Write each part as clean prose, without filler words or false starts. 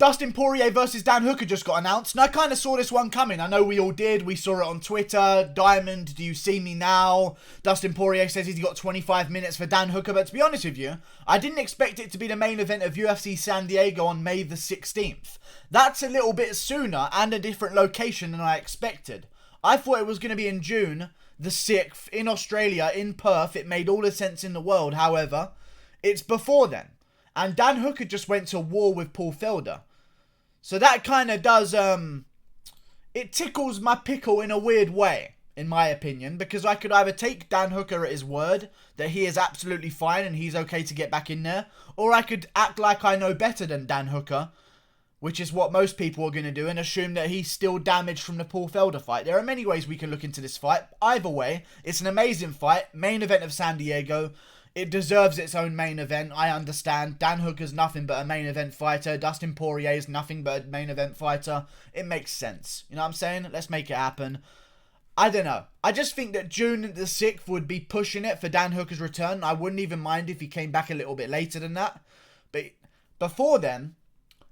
Dustin Poirier versus Dan Hooker just got announced, and I kind of saw this one coming. I know we all did. We saw it on Twitter. Diamond, do you see me now? Dustin Poirier says he's got 25 minutes for Dan Hooker, but to be honest with you, I didn't expect it to be the main event of UFC San Diego on May the 16th. That's a little bit sooner and a different location than I expected. I thought it was going to be in June the 6th in Australia, in Perth. It made all the sense in the world. However, it's before then. And Dan Hooker just went to war with Paul Felder. So that kind of does, it tickles my pickle in a weird way, in my opinion, because I could either take Dan Hooker at his word that he is absolutely fine and he's okay to get back in there, or I could act like I know better than Dan Hooker, which is what most people are going to do, and assume that he's still damaged from the Paul Felder fight. There are many ways we can look into this fight. Either way, it's an amazing fight, main event of San Diego. It deserves its own main event, I understand. Dan Hooker's nothing but a main event fighter. Dustin Poirier is nothing but a main event fighter. It makes sense. You know what I'm saying? Let's make it happen. I don't know. I just think that June the 6th would be pushing it for Dan Hooker's return. I wouldn't even mind if he came back a little bit later than that. But before then,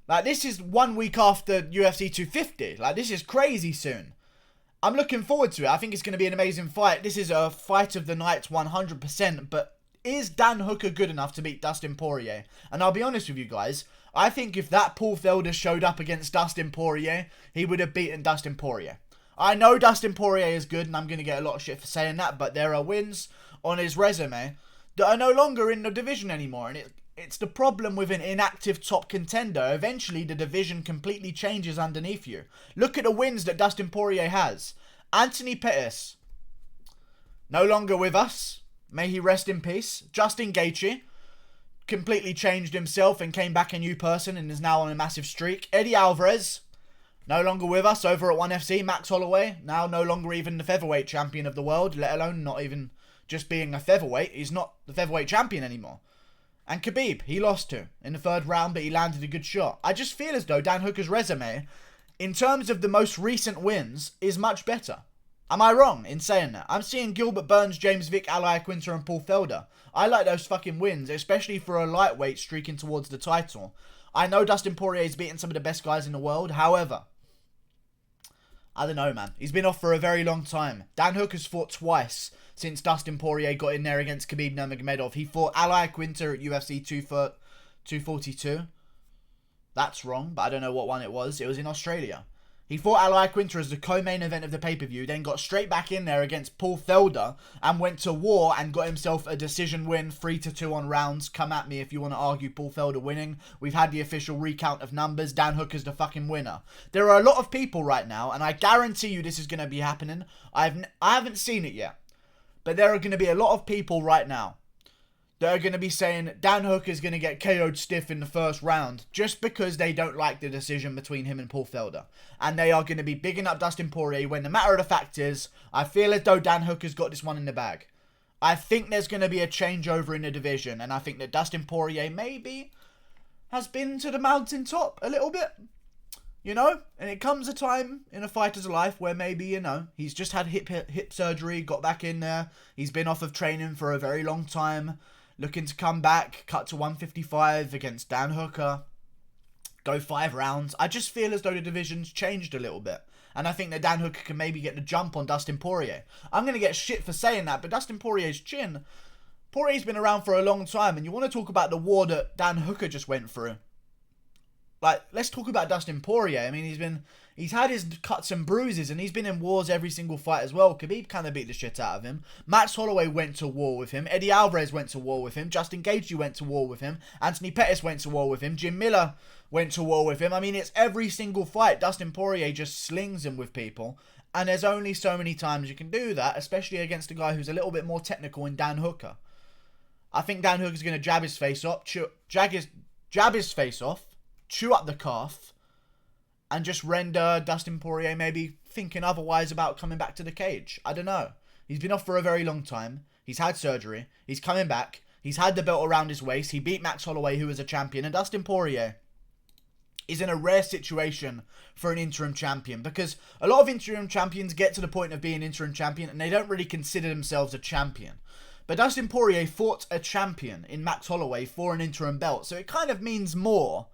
like, this is 1 week after UFC 250. Like, this is crazy soon. I'm looking forward to it. I think it's going to be an amazing fight. This is a fight of the night 100%, but is Dan Hooker good enough to beat Dustin Poirier? And I'll be honest with you guys, I think if that Paul Felder showed up against Dustin Poirier, he would have beaten Dustin Poirier. I know Dustin Poirier is good, and I'm going to get a lot of shit for saying that, but there are wins on his resume that are no longer in the division anymore, and it's the problem with an inactive top contender. Eventually, the division completely changes underneath you. Look at the wins that Dustin Poirier has. Anthony Pettis, no longer with us. May he rest in peace. Justin Gaethje completely changed himself and came back a new person and is now on a massive streak. Eddie Alvarez, no longer with us over at 1FC. Max Holloway, now no longer even the featherweight champion of the world, let alone not even just being a featherweight. He's not the featherweight champion anymore. And Khabib, he lost to in the 3rd round, but he landed a good shot. I just feel as though Dan Hooker's resume, in terms of the most recent wins, is much better. Am I wrong in saying that? I'm seeing Gilbert Burns, James Vick, Ally Quinter and Paul Felder. I like those fucking wins, especially for a lightweight streaking towards the title. I know Dustin Poirier's beaten some of the best guys in the world. However, I don't know, man. He's been off for a very long time. Dan Hooker's fought twice since Dustin Poirier got in there against Khabib Nurmagomedov. He fought Ally Quinter at UFC 242. That's wrong, but I don't know what one it was. It was in Australia. He fought Ally Quinter as the co-main event of the pay-per-view, then got straight back in there against Paul Felder and went to war and got himself a decision win, 3-2 on rounds. Come at me if you want to argue Paul Felder winning. We've had the official recount of numbers. Dan Hooker's the fucking winner. There are a lot of people right now, and I guarantee you this is going to be happening. I haven't seen it yet, but there are going to be a lot of people right now that are going to be saying Dan Hooker's going to get KO'd stiff in the 1st round just because they don't like the decision between him and Paul Felder. And they are going to be bigging up Dustin Poirier when the matter of the fact is, I feel as though Dan Hooker's got this one in the bag. I think there's going to be a changeover in the division, and I think that Dustin Poirier maybe has been to the mountaintop a little bit. You know? And it comes a time in a fighter's life where maybe, you know, he's just had hip surgery, got back in there. He's been off of training for a very long time. Looking to come back, cut to 155 against Dan Hooker, go 5 rounds. I just feel as though the division's changed a little bit. And I think that Dan Hooker can maybe get the jump on Dustin Poirier. I'm going to get shit for saying that, but Dustin Poirier's chin, Poirier's been around for a long time. And you want to talk about the war that Dan Hooker just went through. Like, let's talk about Dustin Poirier. I mean, he's had his cuts and bruises, and he's been in wars every single fight as well. Khabib kind of beat the shit out of him. Max Holloway went to war with him. Eddie Alvarez went to war with him. Justin Gaethje went to war with him. Anthony Pettis went to war with him. Jim Miller went to war with him. I mean, it's every single fight. Dustin Poirier just slings him with people. And there's only so many times you can do that, especially against a guy who's a little bit more technical in Dan Hooker. I think Dan Hooker's going to jab his face off, jab his face off, chew up the calf, and just render Dustin Poirier maybe thinking otherwise about coming back to the cage. I don't know. He's been off for a very long time. He's had surgery. He's coming back. He's had the belt around his waist. He beat Max Holloway, who was a champion. And Dustin Poirier is in a rare situation for an interim champion, because a lot of interim champions get to the point of being interim champion and they don't really consider themselves a champion. But Dustin Poirier fought a champion in Max Holloway for an interim belt, so it kind of means more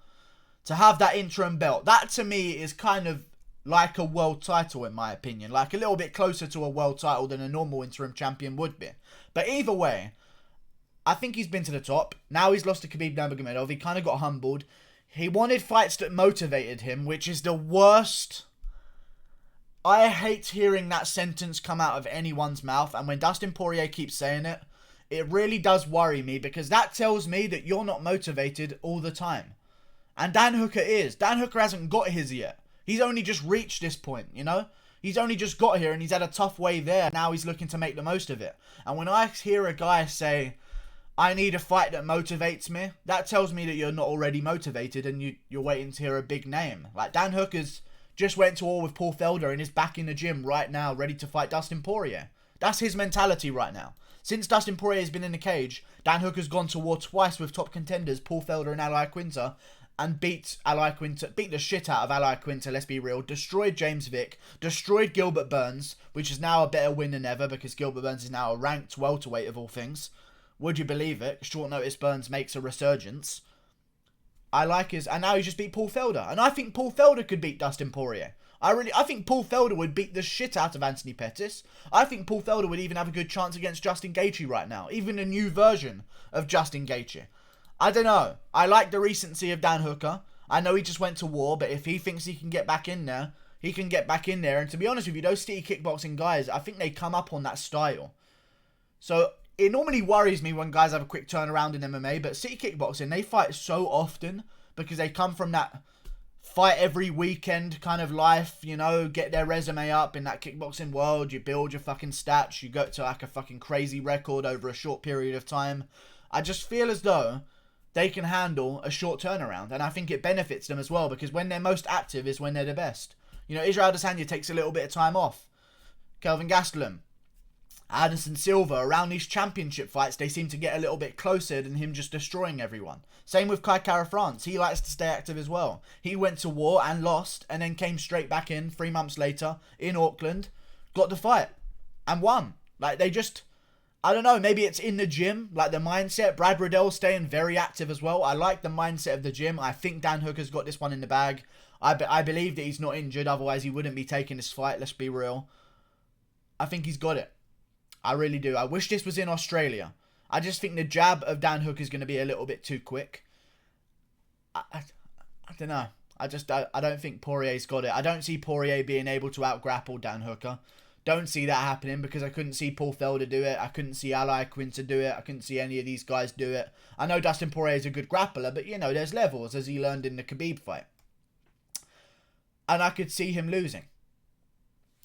to have that interim belt. That to me is kind of like a world title in my opinion. Like a little bit closer to a world title than a normal interim champion would be. But either way, I think he's been to the top. Now he's lost to Khabib Nurmagomedov. He kind of got humbled. He wanted fights that motivated him, which is the worst. I hate hearing that sentence come out of anyone's mouth. And when Dustin Poirier keeps saying it, it really does worry me. Because that tells me that you're not motivated all the time. And Dan Hooker is. Dan Hooker hasn't got his yet. He's only just reached this point, you know? He's only just got here and he's had a tough way there. Now he's looking to make the most of it. And when I hear a guy say, I need a fight that motivates me, that tells me that you're not already motivated and you're waiting to hear a big name. Like Dan Hooker's just went to war with Paul Felder and is back in the gym right now ready to fight Dustin Poirier. That's his mentality right now. Since Dustin Poirier has been in the cage, Dan Hooker's gone to war twice with top contenders Paul Felder and Al Iaquinta and beat the shit out of Al Iaquinta, let's be real, destroyed James Vick, destroyed Gilbert Burns, which is now a better win than ever because Gilbert Burns is now a ranked welterweight of all things. Would you believe it? Short notice Burns makes a resurgence. And now he's just beat Paul Felder. And I think Paul Felder could beat Dustin Poirier. I think Paul Felder would beat the shit out of Anthony Pettis. I think Paul Felder would even have a good chance against Justin Gaethje right now. Even a new version of Justin Gaethje. I don't know. I like the recency of Dan Hooker. I know he just went to war, but if he thinks he can get back in there, he can get back in there. And to be honest with you, those city kickboxing guys, I think they come up on that style. So it normally worries me when guys have a quick turnaround in MMA, but city kickboxing, they fight so often because they come from that fight every weekend kind of life, you know, get their resume up in that kickboxing world. You build your fucking stats. You go to like a fucking crazy record over a short period of time. I just feel as though they can handle a short turnaround. And I think it benefits them as well because when they're most active is when they're the best. You know, Israel Adesanya takes a little bit of time off. Kelvin Gastelum, Anderson Silva, around these championship fights, they seem to get a little bit closer than him just destroying everyone. Same with Kai Kara France. He likes to stay active as well. He went to war and lost and then came straight back in 3 months later in Auckland, got the fight and won. Like they just, I don't know, maybe it's in the gym, like the mindset. Brad Riddell's staying very active as well. I like the mindset of the gym. I think Dan Hooker's got this one in the bag. I believe that he's not injured, otherwise he wouldn't be taking this fight, let's be real. I think he's got it. I really do. I wish this was in Australia. I just think the jab of Dan Hooker is going to be a little bit too quick. I don't know. I don't think Poirier's got it. I don't see Poirier being able to out-grapple Dan Hooker. Don't see that happening because I couldn't see Paul Felder do it. I couldn't see Al Iaquinta do it. I couldn't see any of these guys do it. I know Dustin Poirier is a good grappler, but, you know, there's levels, as he learned in the Khabib fight. And I could see him losing.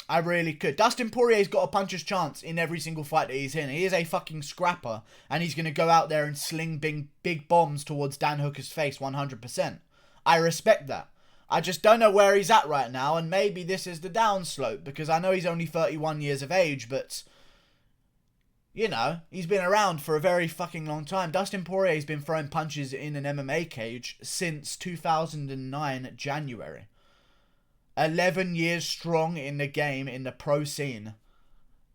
I really could. Dustin Poirier's got a puncher's chance in every single fight that he's in. He is a fucking scrapper. And he's going to go out there and sling big bombs towards Dan Hooker's face 100%. I respect that. I just don't know where he's at right now. And maybe this is the downslope. Because I know he's only 31 years of age. But, you know, he's been around for a very fucking long time. Dustin Poirier's been throwing punches in an MMA cage since 2009 January. 11 years strong in the game, in the pro scene.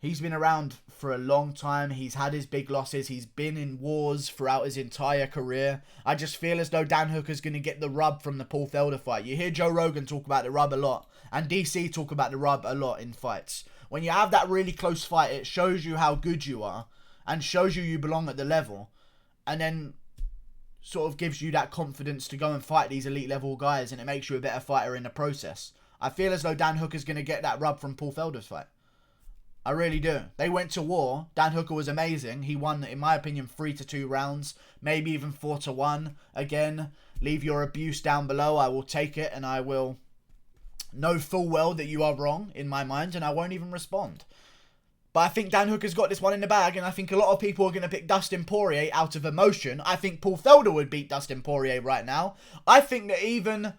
He's been around for a long time. He's had his big losses. He's been in wars throughout his entire career. I just feel as though Dan Hooker's going to get the rub from the Paul Felder fight. You hear Joe Rogan talk about the rub a lot. And DC talk about the rub a lot in fights. When you have that really close fight, it shows you how good you are. And shows you belong at the level. And then sort of gives you that confidence to go and fight these elite level guys. And it makes you a better fighter in the process. I feel as though Dan Hooker's going to get that rub from Paul Felder's fight. I really do. They went to war. Dan Hooker was amazing. He won, in my opinion, 3-2 rounds. Maybe even 4-1. Again, leave your abuse down below. I will take it and I will know full well that you are wrong in my mind and I won't even respond. But I think Dan Hooker's got this one in the bag and I think a lot of people are going to pick Dustin Poirier out of emotion. I think Paul Felder would beat Dustin Poirier right now. I think that even...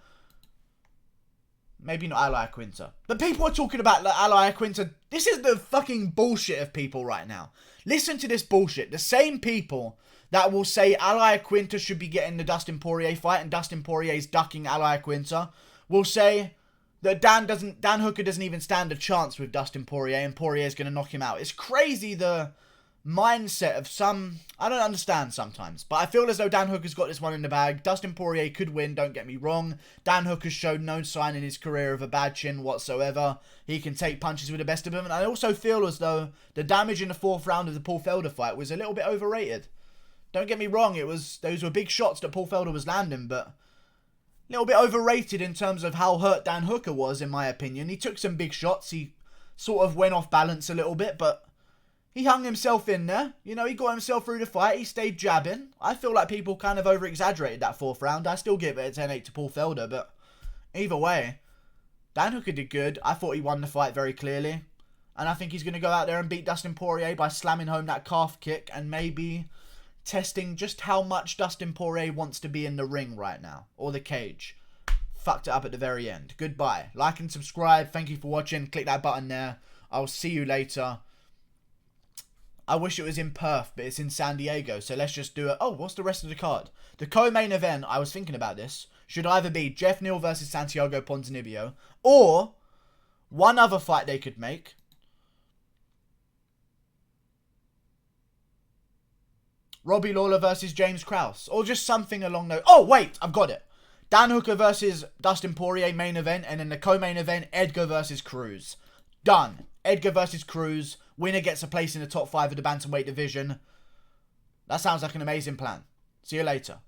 maybe not Al Iaquinta. But people are talking about like, Al Iaquinta. This is the fucking bullshit of people right now. Listen to this bullshit. The same people that will say Al Iaquinta should be getting the Dustin Poirier fight and Dustin Poirier's ducking Al Iaquinta will say that Dan Hooker doesn't even stand a chance with Dustin Poirier and Poirier's going to knock him out. It's crazy the mindset of some... I don't understand sometimes, but I feel as though Dan Hooker's got this one in the bag. Dustin Poirier could win, don't get me wrong. Dan Hooker's showed no sign in his career of a bad chin whatsoever. He can take punches with the best of them. And I also feel as though the damage in the 4th round of the Paul Felder fight was a little bit overrated. Don't get me wrong, those were big shots that Paul Felder was landing, but a little bit overrated in terms of how hurt Dan Hooker was, in my opinion. He took some big shots. He sort of went off balance a little bit, but he hung himself in there. You know, he got himself through the fight. He stayed jabbing. I feel like people kind of over-exaggerated that 4th round. I still give it a 10-8 to Paul Felder, but either way, Dan Hooker did good. I thought he won the fight very clearly. And I think he's going to go out there and beat Dustin Poirier by slamming home that calf kick and maybe testing just how much Dustin Poirier wants to be in the ring right now. Or the cage. Fucked it up at the very end. Goodbye. Like and subscribe. Thank you for watching. Click that button there. I'll see you later. I wish it was in Perth, but it's in San Diego, so let's just do it. Oh, what's the rest of the card? The co-main event, I was thinking about this, should either be Jeff Neal versus Santiago Ponzinibbio, or one other fight they could make. Robbie Lawler versus James Krause, or just something along those... Oh, wait, I've got it. Dan Hooker versus Dustin Poirier main event, and then the co-main event, Edgar versus Cruz. Done. Edgar versus Cruz. Winner gets a place in the top 5 of the bantamweight division. That sounds like an amazing plan. See you later.